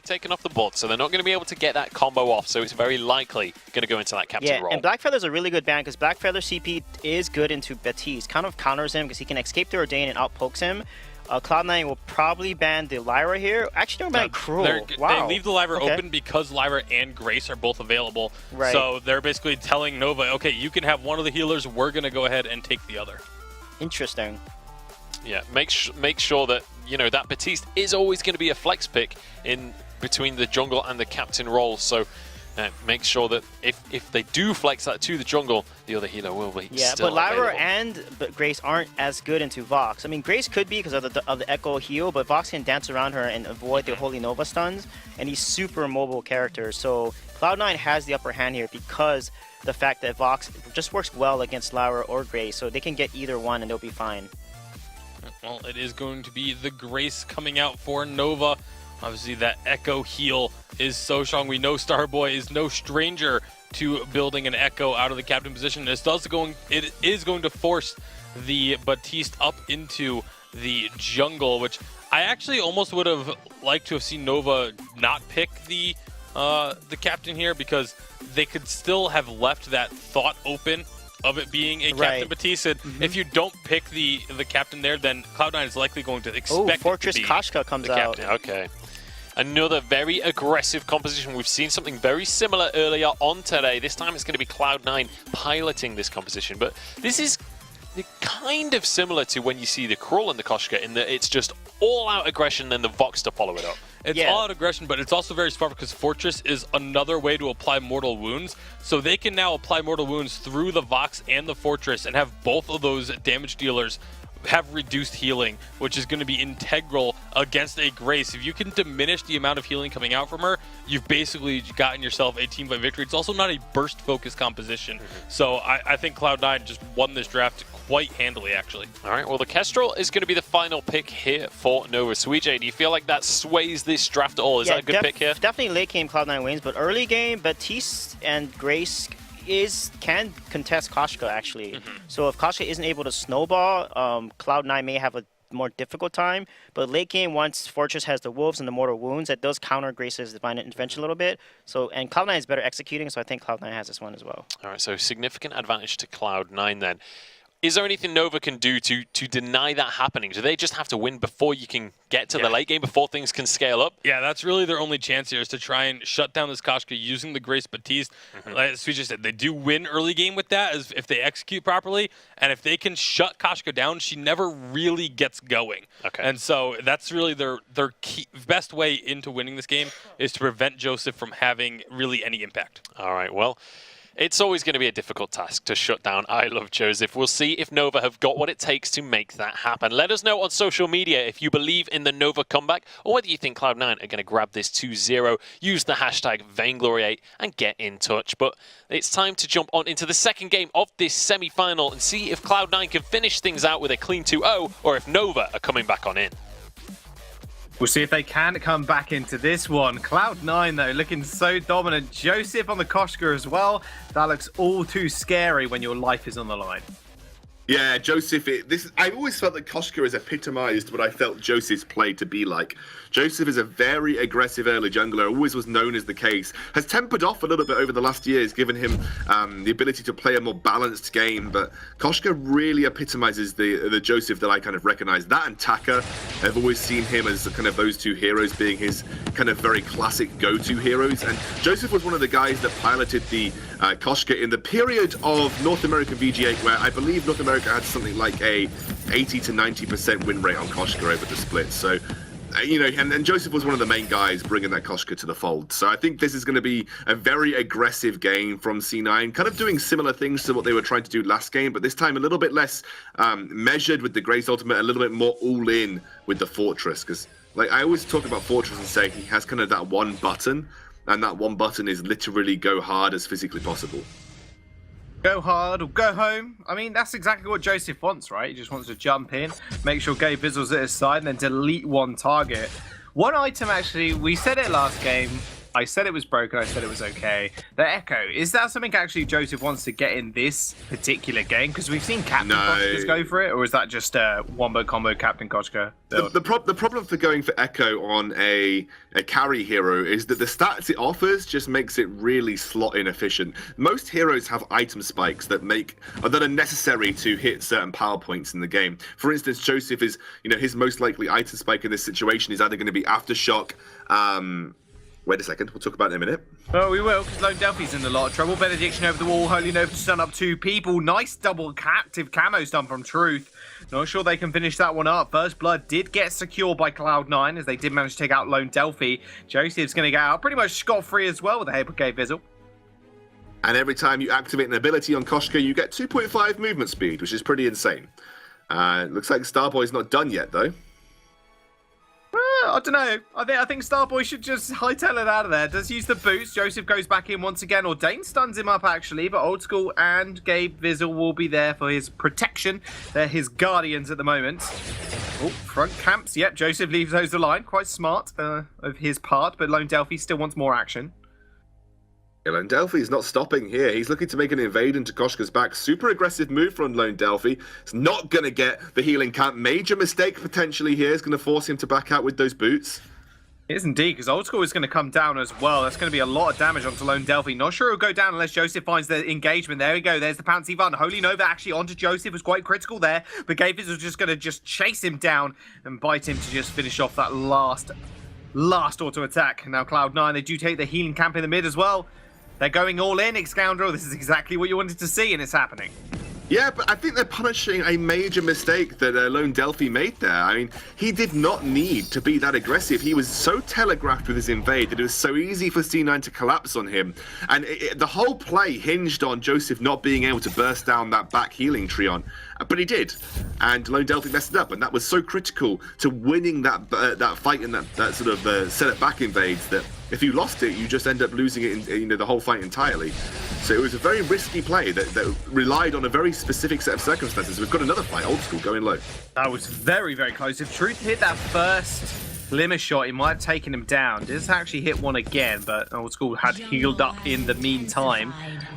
taken off the board, so they're not going to be able to get that combo off, so it's very likely going to go into that captain role. And Blackfeather's a really good ban because Blackfeather CP is good into Baptiste. Kind of counters him because he can escape the Ordain and outpokes him. Cloud9 will probably ban the Lyra here. Actually, don't ban Cruel. They leave the Lyra open because Lyra and Grace are both available. Right. So they're basically telling Nova, okay, you can have one of the healers, we're going to go ahead and take the other. Interesting. Yeah, make sure that, you know, that Baptiste is always going to be a flex pick in between the jungle and the captain role. So make sure that if they do flex that to the jungle, the other healer will be still but Lyra available. and Grace aren't as good into Vox. I mean, Grace could be because of the Echo heal, but Vox can dance around her and avoid the Holy Nova stuns, and he's super mobile character. So Cloud9 has the upper hand here because the fact that Vox just works well against Lyra or Grace, so they can get either one and they'll be fine. Well, it is going to be the Grace coming out for Nova. Obviously, that Echo heal is so strong. We know Starboy is no stranger to building an Echo out of the captain position. It is going to force the Baptiste up into the jungle, which I actually almost would have liked to have seen Nova not pick the captain here, because they could still have left that thought open of it being a Captain Baptiste. If you don't pick the captain there, then Cloud9 is likely going to expect Fortress it to be Koshka comes the out. captain. Okay. Another very aggressive composition. We've seen something very similar earlier on today. This time it's going to be Cloud9 piloting this composition, but this is kind of similar to when you see the Crawl and the Koshka, in that it's just all-out aggression and then the Vox to follow it up. It's all-out aggression, but it's also very smart because Fortress is another way to apply mortal wounds. So they can now apply mortal wounds through the Vox and the Fortress and have both of those damage dealers have reduced healing, which is going to be integral against a Grace. If you can diminish the amount of healing coming out from her, you've basically gotten yourself a team fight victory. It's also not a burst focus composition. So I think Cloud9 just won this draft quite handily, actually. All right, well, the Kestrel is going to be the final pick here for Nova. Suijay, do you feel like that sways this draft at all? Is that a good pick here? Definitely late game Cloud9 wins, but early game Baptiste and Grace can contest Koshka, actually. So if Koshka isn't able to snowball, Cloud9 may have a more difficult time. But late game, once Fortress has the Wolves and the Mortal Wounds, that does counter Grace's Divine Intervention a little bit. So, and Cloud9 is better executing, so I think Cloud9 has this one as well. All right, so significant advantage to Cloud9 then. Is there anything Nova can do to deny that happening? Do they just have to win before you can get to the late game, before things can scale up? Yeah, that's really their only chance here, is to try and shut down this Koshka using the Grace Baptiste. As we just said, they do win early game with that if they execute properly. And if they can shut Koshka down, she never really gets going. Okay. And so that's really their best way into winning this game, is to prevent Joseph from having really any impact. All right, well, it's always going to be a difficult task to shut down I Love Joseph. We'll see if Nova have got what it takes to make that happen. Let us know on social media if you believe in the Nova comeback, or whether you think Cloud9 are going to grab this 2-0. Use the hashtag Vainglory8 and get in touch. But it's time to jump on into the second game of this semi-final and see if Cloud9 can finish things out with a clean 2-0, or if Nova are coming back on in. We'll see if they can come back into this one. Cloud9, though, looking so dominant. Joseph on the Koshka as well. That looks all too scary when your life is on the line. Yeah, Joseph, I always felt that Koshka is epitomized what I felt Joseph's play to be like. Joseph is a very aggressive early jungler, always was known as the case. Has tempered off a little bit over the last years, given him the ability to play a more balanced game, but Koshka really epitomizes the Joseph that I kind of recognize. That and Taka, I've always seen him as kind of those two heroes being his kind of very classic go-to heroes, and Joseph was one of the guys that piloted the Koshka in the period of North American VG8, where I believe North America had something like a 80 to 90% win rate on Koshka over the split. So, you know, and Joseph was one of the main guys bringing that Koshka to the fold. So I think this is going to be a very aggressive game from C9, kind of doing similar things to what they were trying to do last game, but this time a little bit less measured with the Grace ultimate, a little bit more all in with the Fortress. Because, like, I always talk about Fortress and say he has kind of that one button, and that one button is literally go hard as physically possible. Go hard or go home. I mean, that's exactly what Joseph wants, right? He just wants to jump in, make sure Gabe Bizzle's at his side, and then delete one target. One item, actually, we said it last game, I said it was broken, I said it was okay. The Echo, is that something actually Joseph wants to get in this particular game? Because we've seen Captain Koshka's go for it, or is that just a wombo combo Captain Koshka build? The problem for going for Echo on a carry hero is that the stats it offers just makes it really slot inefficient. Most heroes have item spikes that are necessary to hit certain power points in the game. For instance, Joseph is, his most likely item spike in this situation is either going to be Aftershock. Wait a second, we'll talk about it in a minute. Well, we will, because Lone Delphi's in a lot of trouble. Benediction over the wall, Holy Nova to stun up 2 people. Nice double captive camo stun from Truth. Not sure they can finish that one up. First Blood did get secured by Cloud9, as they did manage to take out Lone Delphi. Joseph's going to get out pretty much scot-free as well with a Hypercave Vizzle. And every time you activate an ability on Koshka, you get 2.5 movement speed, which is pretty insane. Looks like Starboy's not done yet, though. I don't know. I think Starboy should just hightail it out of there. Does use the boost. Joseph goes back in once again. Ordain stuns him up, actually. But Old School and Gabe Vizzle will be there for his protection. They're his guardians at the moment. Oh, front camps. Yep, Joseph leaves those aligned. Quite smart of his part. But Lone Delphi still wants more action. Lone Delphi's not stopping here. He's looking to make an invade into Koshka's back. Super aggressive move from Lone Delphi. It's not going to get the healing camp. Major mistake potentially here is going to force him to back out with those boots. It is indeed, because Old School is going to come down as well. That's going to be a lot of damage onto Lone Delphi. Not sure it'll go down unless Joseph finds the engagement. There we go. There's the Pansy Fun. Holy Nova actually onto Joseph was quite critical there. But Gavis was just going to chase him down and bite him to just finish off that last auto attack. Now Cloud9, they do take the healing camp in the mid as well. They're going all in, Xscoundrel. This is exactly what you wanted to see, and it's happening. Yeah, but I think they're punishing a major mistake that Lone Delphi made there. I mean, he did not need to be that aggressive. He was so telegraphed with his invade that it was so easy for C9 to collapse on him. And the whole play hinged on Joseph not being able to burst down that back healing Treon. But he did. And Lone Delphi messed it up. And that was so critical to winning that fight and that sort of set of back invades that if you lost it, you just end up losing it in the whole fight entirely. So it was a very risky play that relied on a very specific set of circumstances. We've got another fight, Old School, going low. That was very, very close. If Truth hit that first glimmer shot, he might have taken him down. Didn't actually hit one again, but Old School had healed up in the meantime.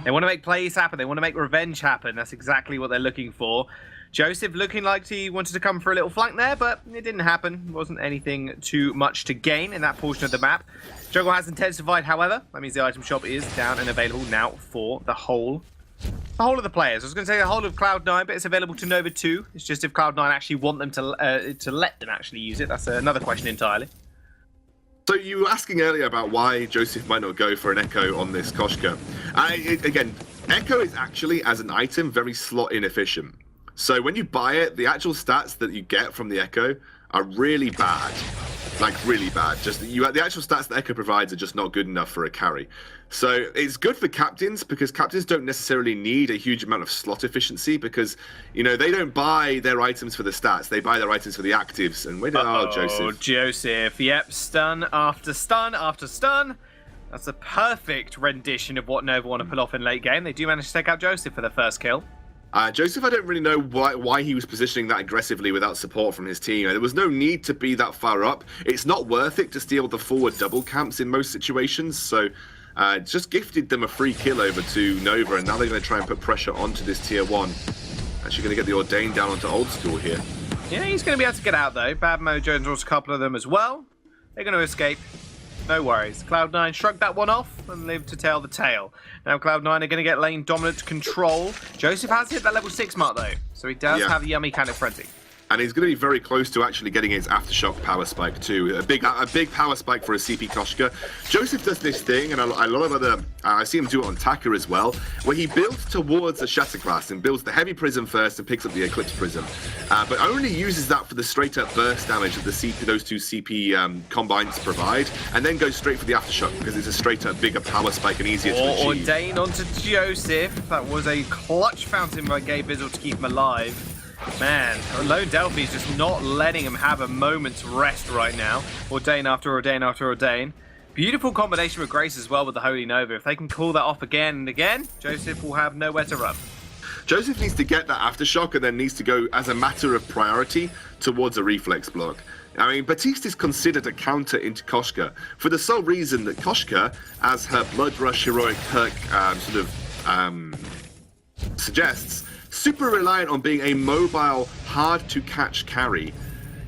They want to make plays happen. They want to make revenge happen. That's exactly what they're looking for. Joseph looking like he wanted to come for a little flank there, but it didn't happen. It wasn't anything too much to gain in that portion of the map. Juggle has intensified, however. That means the item shop is down and available now for the whole of the players. I was going to say the whole of Cloud9, but it's available to Nova too. It's just if Cloud9 actually want them to let them actually use it. That's another question entirely. So you were asking earlier about why Joseph might not go for an Echo on this Koshka. Again, Echo is actually, as an item, very slot inefficient. So when you buy it, the actual stats that you get from the Echo are really bad. Like, really bad. Just the actual stats that Echo provides are just not good enough for a carry. So it's good for captains, because captains don't necessarily need a huge amount of slot efficiency, because, they don't buy their items for the stats. They buy their items for the actives. And where did Joseph? Joseph. Yep, stun after stun after stun. That's a perfect rendition of what Nova want to pull off in late game. They do manage to take out Joseph for the first kill. Joseph, I don't really know why he was positioning that aggressively without support from his team. There was no need to be that far up. It's not worth it to steal the forward double camps in most situations, so just gifted them a free kill over to Nova, and now they're going to try and put pressure onto this tier 1. Actually going to get the Ordain down onto Old School here. Yeah, he's going to be able to get out, though. Bad Mojo draws a couple of them as well. They're going to escape. No worries. Cloud9 shrugged that one off and lived to tell the tale. Now Cloud9 are going to get lane dominant control. Joseph has hit that level 6 mark though, so he does have the yummy kind of frenzy. And he's going to be very close to actually getting his Aftershock power spike too. A big power spike for a CP Koshka. Joseph does this thing, and a lot of other, I see him do it on Taka as well, where he builds towards a Shatterglass and builds the Heavy Prism first and picks up the Eclipse Prism. But only uses that for the straight up burst damage that those two CP combines provide, and then goes straight for the Aftershock because it's a straight up bigger power spike and easier to achieve. Ordain onto Joseph. That was a clutch fountain by Gabe Vizzle to keep him alive. Man, Lone Delphi is just not letting him have a moment's rest right now. Ordain after Ordain after Ordain. Beautiful combination with Grace as well with the Holy Nova. If they can call that off again and again, Joseph will have nowhere to run. Joseph needs to get that Aftershock and then needs to go as a matter of priority towards a reflex block. I mean, Batiste is considered a counter into Koshka for the sole reason that Koshka, as her Blood Rush heroic perk suggests, super reliant on being a mobile, hard-to-catch carry.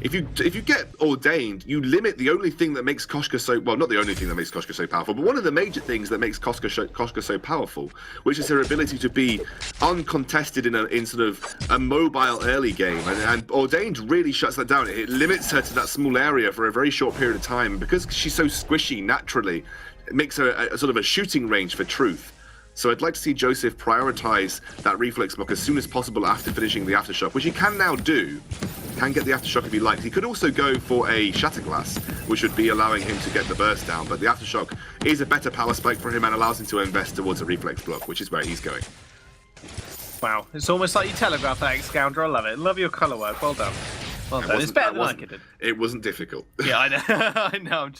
If you get ordained, you limit the only thing that makes Koshka so, well, not the only thing that makes Koshka so powerful, but one of the major things that makes Koshka so powerful, which is her ability to be uncontested in sort of a mobile early game. And ordained really shuts that down. It limits her to that small area for a very short period of time. Because she's so squishy naturally, it makes her a sort of a shooting range for truth. So I'd like to see Joseph prioritize that reflex block as soon as possible after finishing the Aftershock, which he can now do. Can get the Aftershock if he likes. He could also go for a Shatterglass, which would be allowing him to get the burst down, but the Aftershock is a better power spike for him and allows him to invest towards a reflex block, which is where he's going. Wow, it's almost like you telegraphed that, Excounder. I love it. Love your colour work. Well done. Well done. It's better than I could do. It wasn't difficult. Yeah, I know. I know. I'm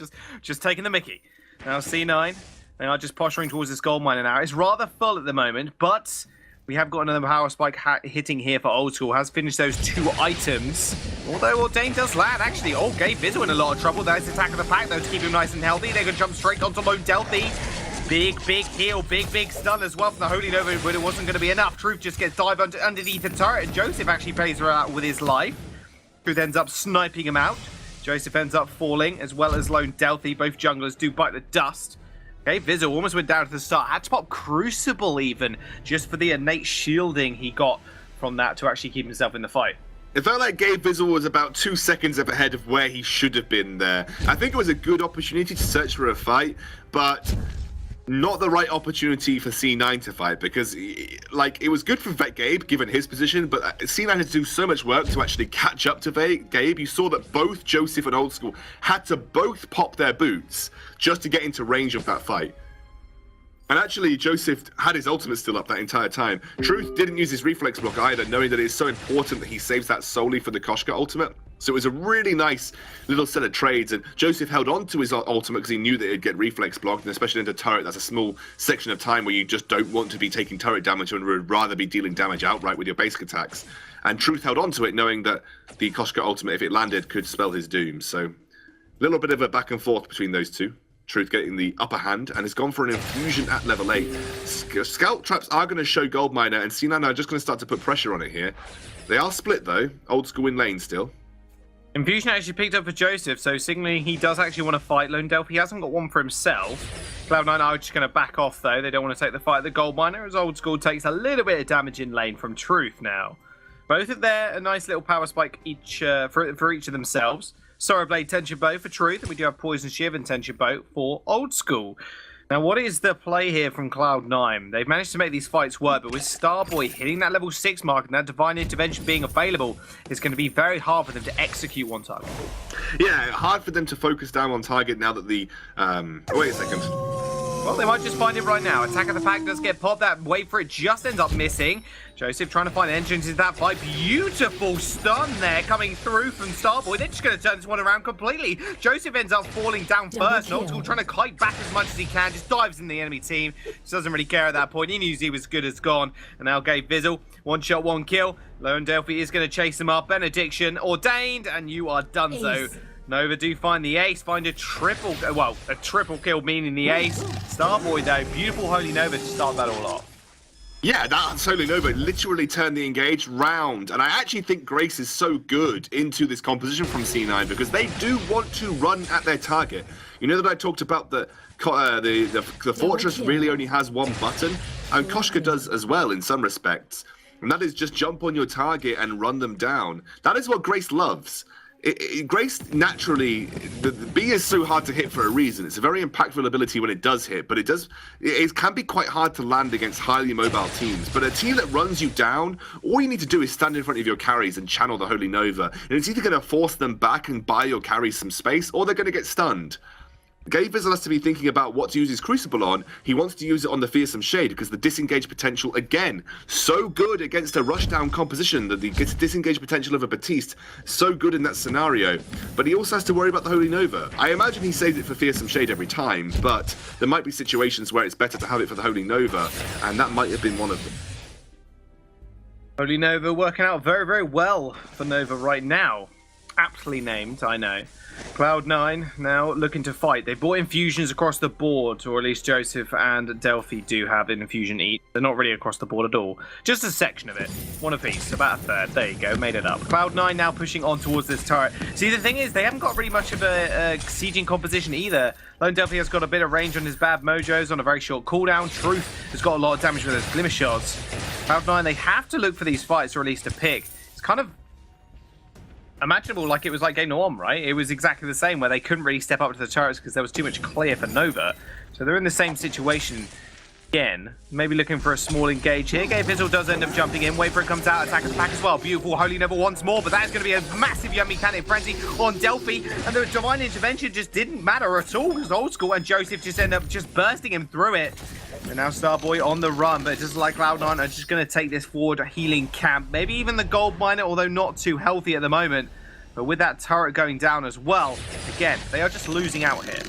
just taking the mickey. Now C9. They are just posturing towards this gold miner now. It's rather full at the moment, but we have got another power spike hitting here for Old School. Has finished those 2 items. Although Ordained does land, actually. Oh, gave Vizzle in a lot of trouble. There's the attack of the pack, though, to keep him nice and healthy. They can jump straight onto Lone Delphi. Big heal, big stun as well from the Holy Nova, but it wasn't going to be enough. Truth just gets dived underneath the turret, and Joseph actually pays her out with his life. Truth ends up sniping him out. Joseph ends up falling, as well as Lone Delphi. Both junglers do bite the dust. Okay, Vizzle almost went down to the start. Had to pop Crucible even, just for the innate shielding he got from that to actually keep himself in the fight. It felt like Gabe Vizzle was about 2 seconds up ahead of where he should have been there. I think it was a good opportunity to search for a fight, but not the right opportunity for C9 to fight, because like it was good for Gabe given his position, but C9 had to do so much work to actually catch up to Gabe. You saw that both Joseph and Old School had to both pop their boots just to get into range of that fight. And actually, Joseph had his ultimate still up that entire time. Truth didn't use his reflex block either, knowing that it's so important that he saves that solely for the Koshka ultimate. So it was a really nice little set of trades, and Joseph held on to his ultimate because he knew that it'd get reflex blocked, and especially into turret, that's a small section of time where you just don't want to be taking turret damage and would rather be dealing damage outright with your basic attacks. And Truth held on to it, knowing that the Koshka ultimate, if it landed, could spell his doom. So a little bit of a back and forth between those two. Truth getting the upper hand and has gone for an infusion at level 8. Scalp traps are going to show Gold Miner, and C9 are just going to start to put pressure on it here. They are split though. Old School in lane still. Infusion actually picked up for Joseph, so signaling he does actually want to fight. Lone Delphi hasn't got one for himself. Cloud9 are just going to back off though. They don't want to take the fight at the Gold Miner, as Old School takes a little bit of damage in lane from Truth now. Both of them a nice little power spike each for each of themselves. Sorrow Blade, Tension Bow for Truth, and we do have Poison Shiv and Tension Bow for Old School. Now, what is the play here from Cloud9? They've managed to make these fights work, but with Starboy hitting that level 6 mark and that Divine Intervention being available, it's going to be very hard for them to execute one target. Yeah, hard for them to focus down on target now that the... wait a second. Well, they might just find it right now. Attack of the Pack does get popped. That wait for it just ends up missing. Joseph trying to find entrance into that fight. Beautiful stun there coming through from Starboy. They're just going to turn this one around completely. Joseph ends up falling down first. And Old School trying to kite back as much as he can. Just dives in the enemy team. Just doesn't really care at that point. He knew he was good as gone. And now Gabe Vizzle. One shot, one kill. Lone Delphi is going to chase him up. Benediction ordained. And you are done so. Nova do find the ace, find a triple kill meaning the ace. Starboy though, beautiful Holy Nova to start that all off. Yeah, that Holy Nova literally turned the engage round, and I actually think Grace is so good into this composition from C9 because they do want to run at their target. You know that I talked about the fortress really only has one button, and Koshka does as well in some respects, and that is just jump on your target and run them down. That is what Grace loves. Grace naturally, the B is so hard to hit for a reason. It's a very impactful ability when it does hit, but it can be quite hard to land against highly mobile teams. But a team that runs you down, all you need to do is stand in front of your carries and channel the Holy Nova. And it's either going to force them back and buy your carries some space, or they're going to get stunned. Gabe Vizzle has to be thinking about what to use his Crucible on. He wants to use it on the Fearsome Shade because the disengage potential, again, so good against a rushdown composition that the disengage potential of a Batiste, so good in that scenario. But he also has to worry about the Holy Nova. I imagine he saves it for Fearsome Shade every time, but there might be situations where it's better to have it for the Holy Nova, and that might have been one of them. Holy Nova working out very, very well for Nova right now. aptly named, I know. Cloud9 now looking to fight. They bought infusions across the board, or at least Joseph and Delphi do have an infusion each. They're not really across the board at all. Just a section of it. One apiece, about a third. There you go, made it up. Cloud9 now pushing on towards this turret. See, the thing is, they haven't got really much of a sieging composition either. Lone Delphi has got a bit of range on his bad mojos on a very short cooldown. Truth has got a lot of damage with his glimmer shots. Cloud9, they have to look for these fights, or at least a pick. It's kind of imaginable, like it was like game 1, right? It was exactly the same, where they couldn't really step up to the turrets because there was too much clear for Nova. So they're in the same situation again. Maybe looking for a small engage here. Gabe Fizzle does end up jumping in. Wafer comes out, attack of the pack as well. Beautiful Holy Nova once more, but that is going to be a massive Yummy Cannon Frenzy on Delphi. And the Divine Intervention just didn't matter at all. It was Old School, and Joseph just ended up just bursting him through it. And now Starboy on the run, but just like Cloud9 are just going to take this forward healing camp. Maybe even the Gold Miner, although not too healthy at the moment. But with that turret going down as well, again, they are just losing out here.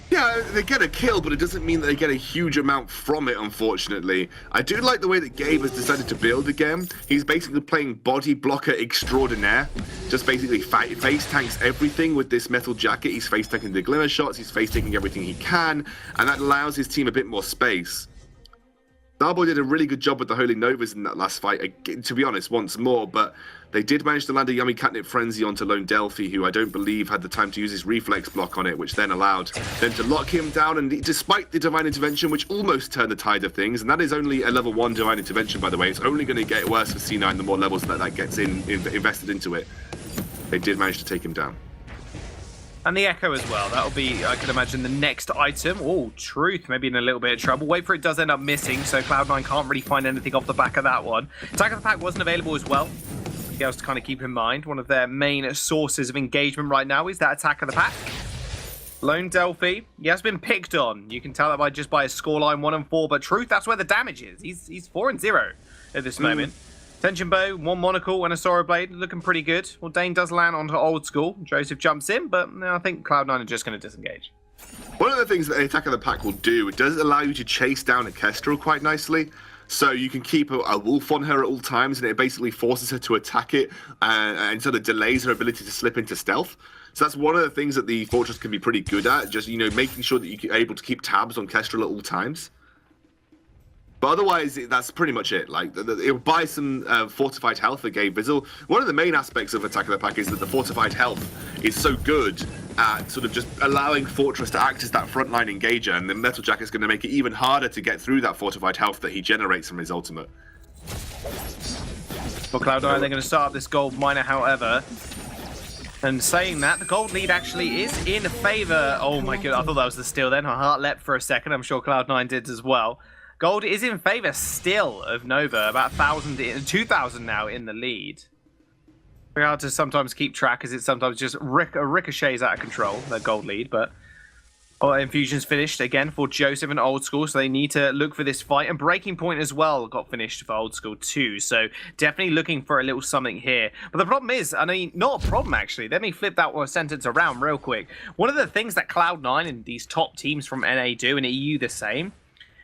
Yeah, they get a kill, but it doesn't mean that they get a huge amount from it, unfortunately. I do like the way that Gabe has decided to build again. He's basically playing body blocker extraordinaire. Just basically face tanks everything with this metal jacket. He's face tanking the glimmer shots, he's face tanking everything he can, and that allows his team a bit more space. Starboy did a really good job with the Holy Novas in that last fight, to be honest, once more, but they did manage to land a Yummy Catnip Frenzy onto Lone Delphi, who I don't believe had the time to use his reflex block on it, which then allowed them to lock him down, and despite the Divine Intervention, which almost turned the tide of things, and that is only a level 1 Divine Intervention, by the way, it's only going to get worse for C9 the more levels that gets invested into it. They did manage to take him down. And the Echo as well. That'll be, I can imagine, the next item. Oh, Truth, maybe in a little bit of trouble. Wait for it does end up missing, so Cloud9 can't really find anything off the back of that one. Attack of the Pack wasn't available as well. Something else to kind of keep in mind. One of their main sources of engagement right now is that Attack of the Pack. Lone Delphi, he has been picked on. You can tell that by his scoreline 1-4, but Truth, that's where the damage is. He's 4-0 at this moment. Tension Bow, 1 Monocle, and a Sorrow Blade, looking pretty good. Well, Dane does land onto Old School. Joseph jumps in, but no, I think Cloud9 are just going to disengage. One of the things that the Attack of the Pack will do, it does allow you to chase down a Kestrel quite nicely. So you can keep a wolf on her at all times, and it basically forces her to attack it and sort of delays her ability to slip into stealth. So that's one of the things that the Fortress can be pretty good at, just, making sure that you're able to keep tabs on Kestrel at all times. But otherwise, that's pretty much it. Like, it'll buy some fortified health for Gabe Fizzle. One of the main aspects of Attack of the Pack is that the fortified health is so good at sort of just allowing Fortress to act as that frontline engager, and the Metal Jacket's going to make it even harder to get through that fortified health that he generates from his ultimate. For Cloud9, they're going to start up this Gold Miner, however. And saying that, the gold lead actually is in favor. Oh my god, I thought that was the steal then. My heart leapt for a second. I'm sure Cloud9 did as well. Gold is in favor still of Nova, about 2,000 now in the lead. Very hard to sometimes keep track, as it sometimes just ricochets out of control, the gold lead, but infusion's finished again for Joseph and Old School, so they need to look for this fight. And Breaking Point as well got finished for Old School too, so definitely looking for a little something here. But the problem is, I mean, not a problem actually. Let me flip that sentence around real quick. One of the things that Cloud9 and these top teams from NA do, and EU the same,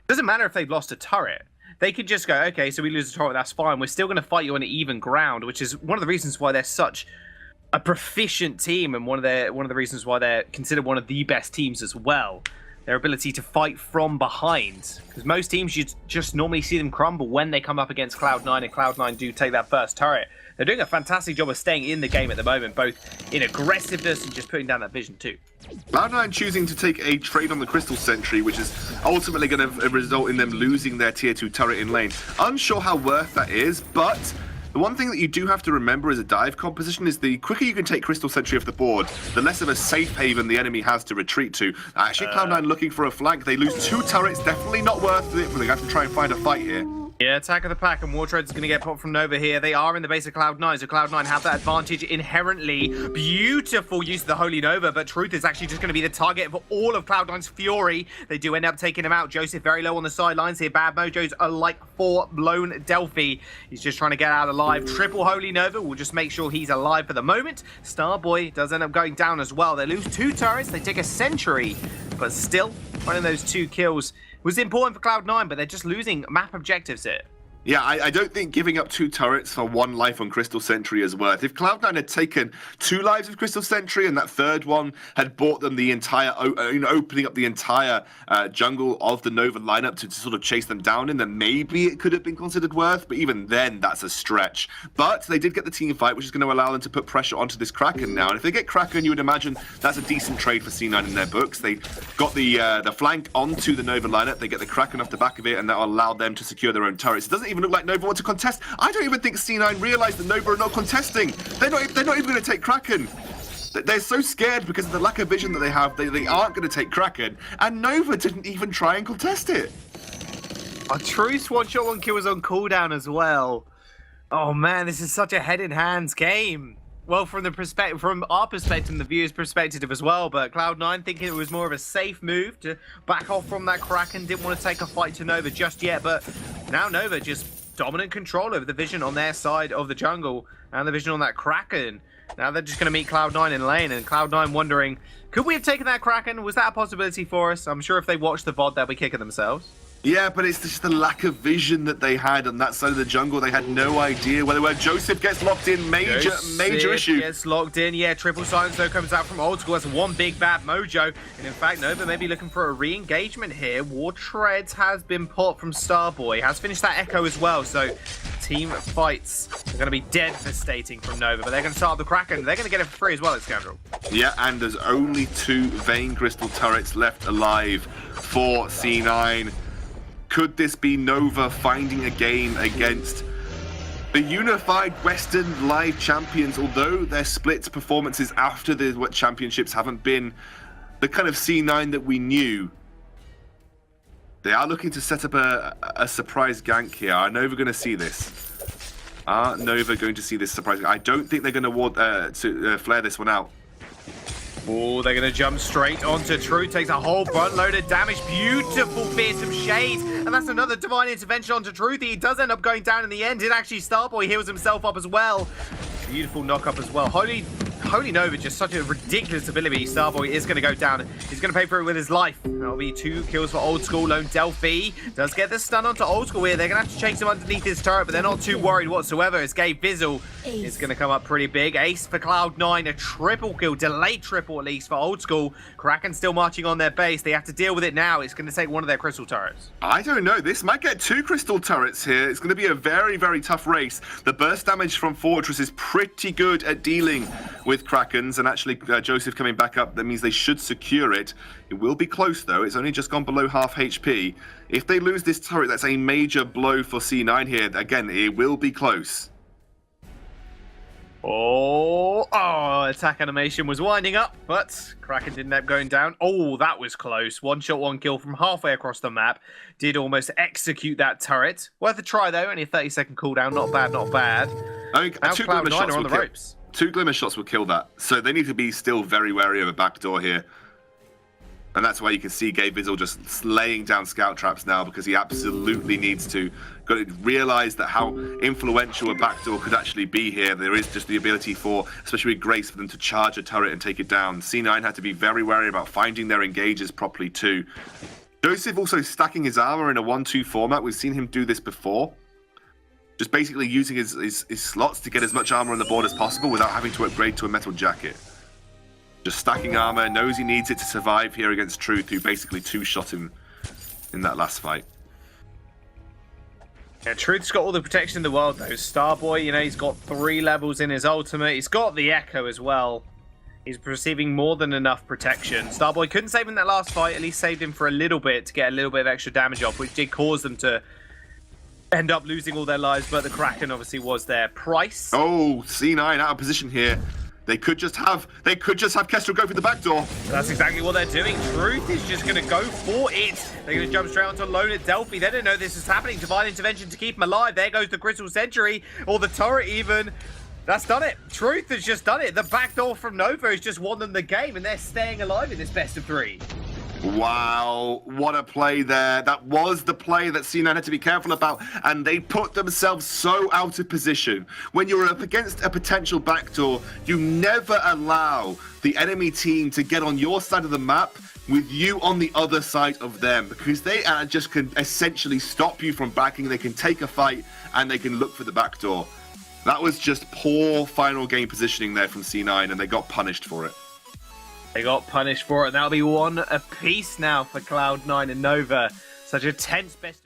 doesn't matter if they've lost a turret. They could just go, okay, so we lose a turret, that's fine. We're still going to fight you on an even ground, which is one of the reasons why they're such a proficient team, and one of the reasons why they're considered one of the best teams as well. Their ability to fight from behind. Because most teams, you just normally see them crumble when they come up against Cloud9, and Cloud9 do take that first turret. They're doing a fantastic job of staying in the game at the moment, both in aggressiveness and just putting down that vision too. Cloud9 choosing to take a trade on the Crystal Sentry, which is ultimately going to result in them losing their tier 2 turret in lane. Unsure how worth that is, but the one thing that you do have to remember as a dive composition is the quicker you can take Crystal Sentry off the board, the less of a safe haven the enemy has to retreat to. Actually, Cloud9 looking for a flank. They lose 2 turrets, definitely not worth it, but they have to try and find a fight here. Yeah, Attack of the Pack, and Wartread's going to get popped from Nova here. They are in the base of Cloud9, so Cloud9 have that advantage inherently. Beautiful use of the Holy Nova, but Truth is actually just going to be the target for all of Cloud9's fury. They do end up taking him out. Joseph very low on the sidelines here. Bad mojos are like for Lone Delphi. He's just trying to get out alive. Triple Holy Nova will just make sure he's alive for the moment. Starboy does end up going down as well. They lose 2 turrets. They take a Sentry, but still, one of those 2 kills was important for Cloud9, but they're just losing map objectives here. Yeah, I don't think giving up 2 turrets for 1 life on Crystal Sentry is worth. If Cloud9 had taken 2 lives of Crystal Sentry and that 3rd one had bought them the entire, opening up the entire jungle of the Nova lineup to sort of chase them down in, then maybe it could have been considered worth, but even then, that's a stretch. But they did get the team fight, which is going to allow them to put pressure onto this Kraken now. And if they get Kraken, you would imagine that's a decent trade for C9 in their books. They got the flank onto the Nova lineup, they get the Kraken off the back of it, and that will allow them to secure their own turrets. It doesn't even look like Nova want to contest. I don't even think C9 realize that Nova are not contesting. They're not even going to take Kraken. They're so scared because of the lack of vision that they have. They aren't going to take Kraken, and Nova didn't even try and contest it. Our Truce one-shot, 1 kill was on cooldown as well. Oh man, this is such a head-in-hands game. Well, from our perspective, and the viewer's perspective as well, but Cloud9 thinking it was more of a safe move to back off from that Kraken, didn't want to take a fight to Nova just yet, but now Nova just dominant control over the vision on their side of the jungle and the vision on that Kraken. Now they're just going to meet Cloud9 in lane, and Cloud9 wondering, could we have taken that Kraken? Was that a possibility for us? I'm sure if they watch the VOD, they'll be kicking themselves. Yeah, but it's just the lack of vision that they had on that side of the jungle. They had no idea where Joseph gets locked in. Major issue. Gets locked in. Yeah, triple silence though comes out from Old School. That's one big bad mojo. And in fact, Nova may be looking for a re-engagement here. War Treads has been put from Starboy. Has finished that Echo as well. So team fights are going to be devastating from Nova. But they're going to start the Kraken. They're going to get it for free as well, it's Scoundrel. Yeah, and there's only 2 Vein Crystal turrets left alive for C9. Could this be Nova finding a game against the unified Western live champions? Although their split performances after the championships haven't been the kind of C9 that we knew, they are looking to set up a surprise gank here. Are Nova going to see this? Are Nova going to see this surprise? I don't think they're going to flare this one out. Oh, they're going to jump straight onto True. Takes a whole front load of damage. Beautiful fearsome shades. And that's another divine intervention onto Truth. He does end up going down in the end. It actually Starboy heals himself up as well. Beautiful knock up as well. Holy Nova, just such a ridiculous ability. Starboy is going to go down. He's going to pay for it with his life. That'll be 2 kills for Old School. Lone Delphi does get the stun onto Old School here. They're going to have to chase him underneath his turret, but they're not too worried whatsoever. As Gabe Bizzle is going to come up pretty big. Ace for Cloud9, a triple kill, delayed triple at least for Old School. Kraken still marching on their base. They have to deal with it now. It's going to take one of their crystal turrets. I don't know. This might get 2 crystal turrets here. It's going to be a very, very tough race. The burst damage from Fortress is pretty good at dealing with Krakens, and actually Joseph coming back up, that means they should secure it. It will be close though. It's only just gone below half HP. If they lose this turret, that's a major blow for C9 here. Again, it will be close. Attack animation was winding up, but Kraken didn't end up going down. Oh, that was close. 1-shot, 1 kill from halfway across the map. Did almost execute that turret. Worth a try though, only a 30-second cooldown. Not bad, not bad. I mean, now Cloud9 are on the ropes. 2 glimmer shots will kill that. So they need to be still very wary of a backdoor here. And that's why you can see Gabe Bizzle just laying down scout traps now, because he absolutely needs to. Got to realize that how influential a backdoor could actually be here. There is just the ability for, especially with Grace, for them to charge a turret and take it down. C9 had to be very wary about finding their engagers properly too. Joseph also stacking his armor in a 1-2 format. We've seen him do this before. Just basically using his slots to get as much armor on the board as possible without having to upgrade to a metal jacket. Just stacking armor, knows he needs it to survive here against Truth, who basically 2-shot him in that last fight. Yeah, Truth's got all the protection in the world though. Starboy, you know, he's got 3 levels in his ultimate. He's got the Echo as well. He's receiving more than enough protection. Starboy couldn't save him in that last fight, at least saved him for a little bit to get a little bit of extra damage off, which did cause them to end up losing all their lives, but the Kraken obviously was their price. Oh, C9 out of position here. They could just have Kestrel go for the back door. That's exactly what they're doing. Truth is just going to go for it. They're going to jump straight onto Lone at Delphi. They don't know this is happening. Divine intervention to keep him alive. There goes the Crystal Sentry, or the turret even. That's done it. Truth has just done it. The backdoor from Nova has just won them the game, and they're staying alive in this best of 3. Wow, what a play there. That was the play that C9 had to be careful about, and they put themselves so out of position. When you're up against a potential backdoor, you never allow the enemy team to get on your side of the map, with you on the other side of them, because they just can essentially stop you from backing. They can take a fight and they can look for the back door. That was just poor final game positioning there from C9, and they got punished for it. They got punished for it, and that'll be one apiece now for Cloud9 and Nova. Such a tense best